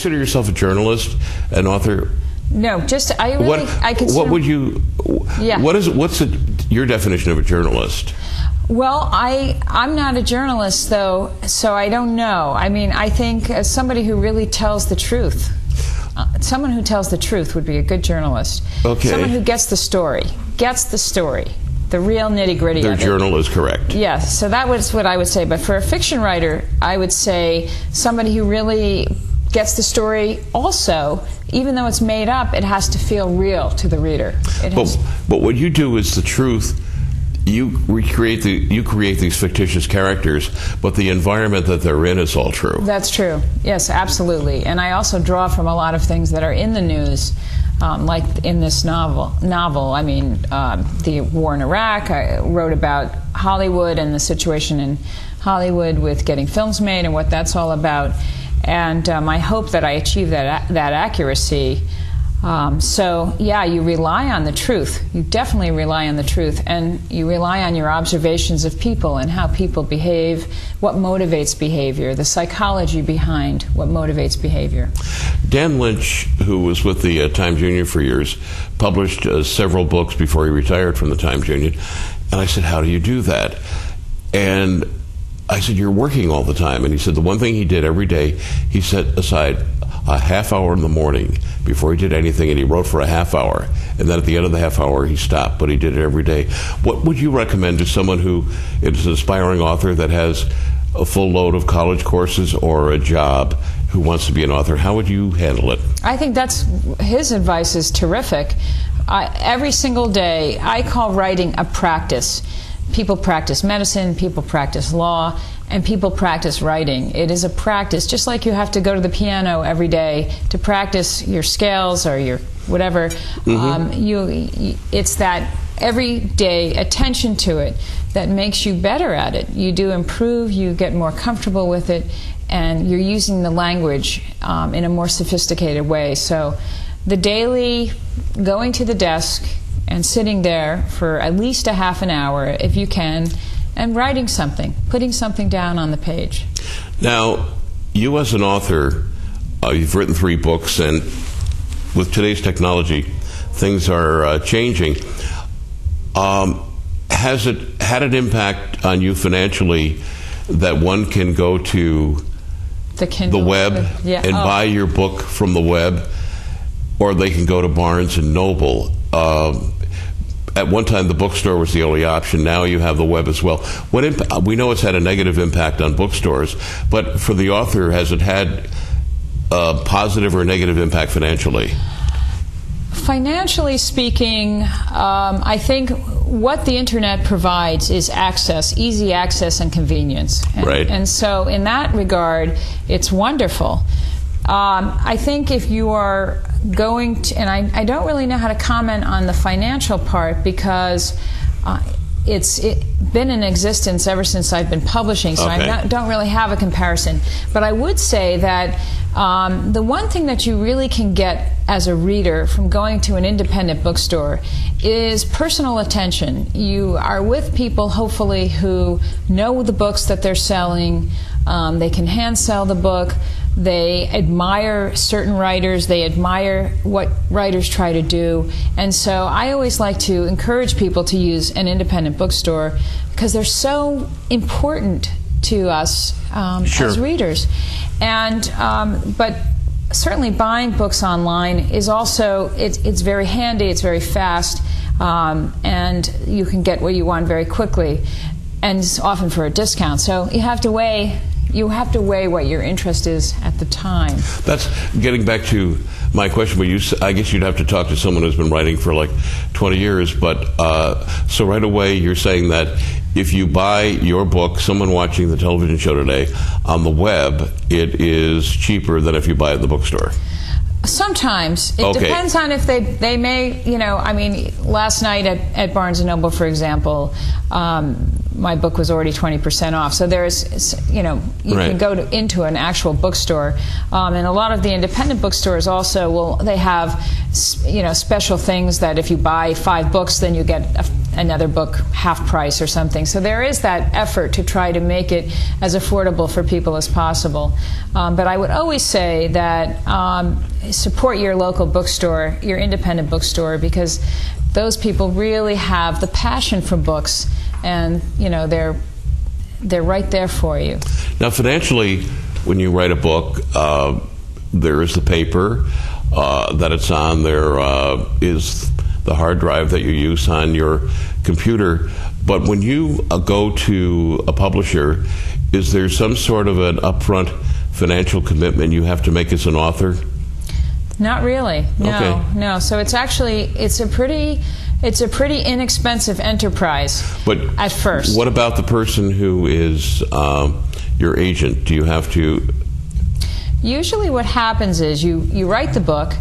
consider yourself a journalist, an author? No, just I consider. What would you? Yeah. What's your definition of a journalist? Well, I'm not a journalist, though, so I don't know. I mean, I think as somebody who really tells the truth, someone who tells the truth would be a good journalist. Okay. Someone who gets the story, the real nitty-gritty of it. Their journal is correct. Yes, so that was what I would say. But for a fiction writer, I would say somebody who really gets the story also, even though it's made up, it has to feel real to the reader. But what you do is the truth. You create these fictitious characters, but the environment that they're in is all true. That's true. Yes, absolutely. And I also draw from a lot of things that are in the news, like in this novel. I mean, the war in Iraq. I wrote about Hollywood and the situation in Hollywood with getting films made and what that's all about. And I hope that I achieve that accuracy. So, yeah, you rely on the truth. You definitely rely on the truth. And you rely on your observations of people and how people behave, what motivates behavior, the psychology behind what motivates behavior. Dan Lynch, who was with the Times Union for years, published several books before he retired from the Times Union. And I said, how do you do that? And I said, you're working all the time. And he said the one thing he did every day, he set aside a half hour in the morning before he did anything, and he wrote for a half hour. And then at the end of the half hour, he stopped, but he did it every day. What would you recommend to someone who is an aspiring author that has a full load of college courses or a job who wants to be an author? How would you handle it? I think his advice is terrific. Every single day, I call writing a practice. People practice medicine, people practice law, and people practice writing. It is a practice, just like you have to go to the piano every day to practice your scales or your whatever. Mm-hmm. It's that everyday attention to it that makes you better at it. You do improve, you get more comfortable with it, and you're using the language in a more sophisticated way. So the daily going to the desk and sitting there for at least a half an hour, if you can, and writing something, putting something down on the page. Now, you as an author, you've written 3 books, and with today's technology, things are changing. Has it had an impact on you financially that one can go to the web and buy your book from the web, or they can go to Barnes & Noble? At one time, the bookstore was the only option. Now you have the web as well. We know it's had a negative impact on bookstores, but for the author, has it had a positive or negative impact financially? Financially speaking, I think what the Internet provides is access, easy access and convenience. Right. And so in that regard, it's wonderful. I think if you are going to, and I don't really know how to comment on the financial part because it's been in existence ever since I've been publishing, so okay. I don't really have a comparison. But I would say that the one thing that you really can get as a reader from going to an independent bookstore is personal attention. You are with people, hopefully, who know the books that they're selling. They can hand sell the book. They admire certain writers. They admire what writers try to do. And so I always like to encourage people to use an independent bookstore because they're so important to us as readers. And but certainly buying books online is also, it's very handy, it's very fast, and you can get what you want very quickly, and often for a discount. So you have to weigh what your interest is at the time. That's getting back to my question, but I guess you'd have to talk to someone who's been writing for like 20 years. But so right away you're saying that if you buy your book, someone watching the television show today, on the web, it is cheaper than if you buy it at the bookstore. Sometimes. It depends on if they may, I mean, last night at Barnes & Noble, for example, my book was already 20% off. So there's, you can go into an actual bookstore. And a lot of the independent bookstores also they have, special things that if you buy 5 books, then you get another book half price or something. So there is that effort to try to make it as affordable for people as possible. But I would always say that support your local bookstore, your independent bookstore, because those people really have the passion for books, and they're right there for you. Now, financially, when you write a book, there is the paper that it's on. There is the hard drive that you use on your computer. But when you go to a publisher, is there some sort of an upfront financial commitment you have to make as an author? Not really. No, okay. No. So it's a pretty inexpensive enterprise. But at first, what about the person who is your agent? Do you have to? Usually, what happens is you write the book,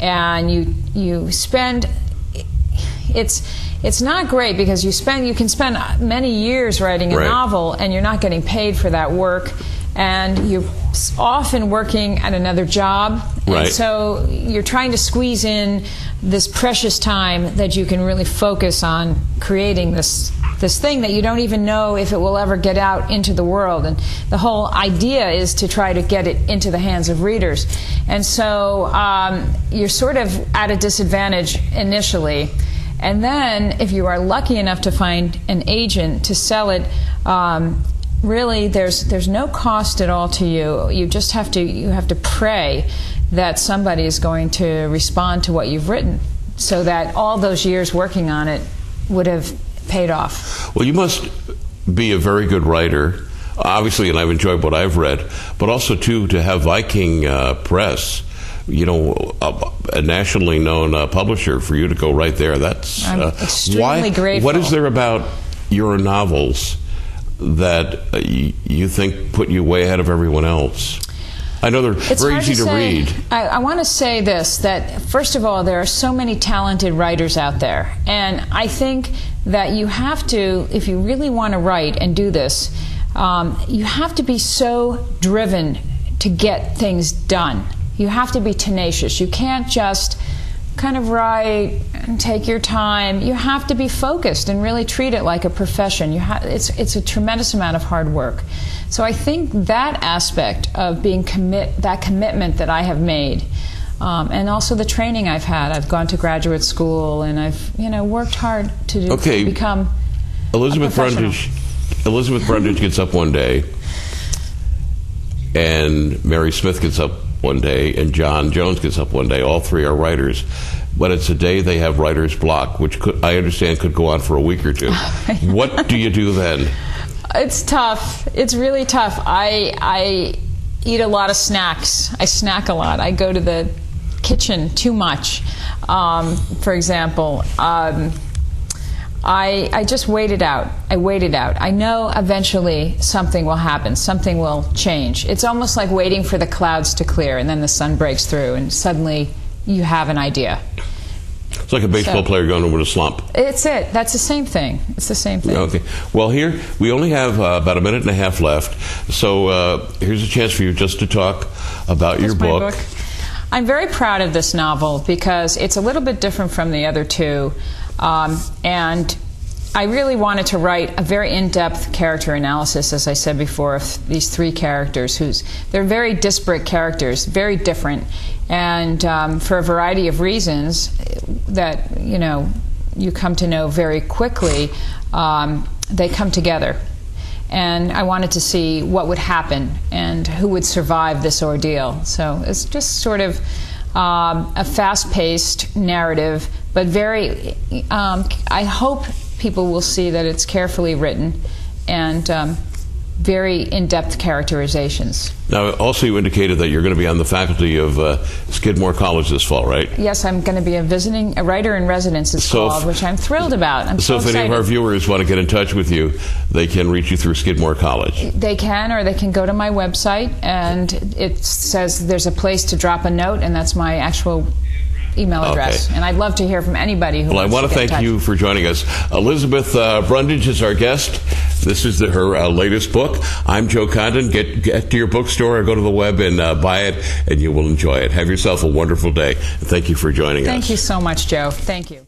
and you spend. It's not great because you can spend many years writing a novel, and you're not getting paid for that work. And you're often working at another job, and so you're trying to squeeze in this precious time that you can really focus on creating this thing that you don't even know if it will ever get out into the world. And the whole idea is to try to get it into the hands of readers. And so you're sort of at a disadvantage initially. And then if you are lucky enough to find an agent to sell it, really, there's no cost at all to you. You just have to pray that somebody is going to respond to what you've written, so that all those years working on it would have paid off. Well, you must be a very good writer, obviously, and I've enjoyed what I've read, but also too to have Viking Press, a nationally known publisher, for you to go right there. That's I'm extremely grateful. What is there about your novels that you think put you way ahead of everyone else? I know they're very easy to read. I want to say this, that first of all, there are so many talented writers out there. And I think that you have to, if you really want to write and do this, you have to be so driven to get things done. You have to be tenacious. You can't just kind of write and take your time. You have to be focused and really treat it like a profession. It's a tremendous amount of hard work. So I think that aspect of being that commitment that I have made, and also the training I've had. I've gone to graduate school, and I've worked hard to become Elizabeth Brundage gets up one day, and Mary Smith gets up one day, and John Jones gets up one day. All three are writers, but it's a day they have writer's block, which I understand could go on for a week or two. What do you do then? It's tough. It's really tough. I eat a lot of snacks. I snack a lot. I go to the kitchen too much. For example, I just wait it out. I wait it out. I know eventually something will happen. Something will change. It's almost like waiting for the clouds to clear, and then the sun breaks through, and suddenly you have an idea. It's like a baseball player going over a slump. It's it. That's the same thing. It's the same thing. Okay. Well, here we only have about a minute and a half left, so here's a chance for you just to talk about your book. I'm very proud of this novel because it's a little bit different from the other two. And I really wanted to write a very in-depth character analysis, as I said before, of these three characters. They're very disparate characters, very different, and for a variety of reasons that you come to know very quickly, they come together. And I wanted to see what would happen and who would survive this ordeal. So it's just sort of a fast-paced narrative, but very, I hope people will see that it's carefully written and very in-depth characterizations. Now, also you indicated that you're going to be on the faculty of Skidmore College this fall, right? Yes, I'm going to be a writer in residence, it's called, which I'm thrilled about. I'm so excited. If any of our viewers want to get in touch with you, they can reach you through Skidmore College. They can, or they can go to my website, and it says there's a place to drop a note, and that's my actual email address. And I'd love to hear from anybody who wants to get in touch. Well, I want to thank you for joining us. Elizabeth Brundage is our guest. This is her latest book. I'm Joe Condon. Get to your bookstore or go to the web and buy it, and you will enjoy it. Have yourself a wonderful day. Thank you for joining us. Thank you so much, Joe. Thank you.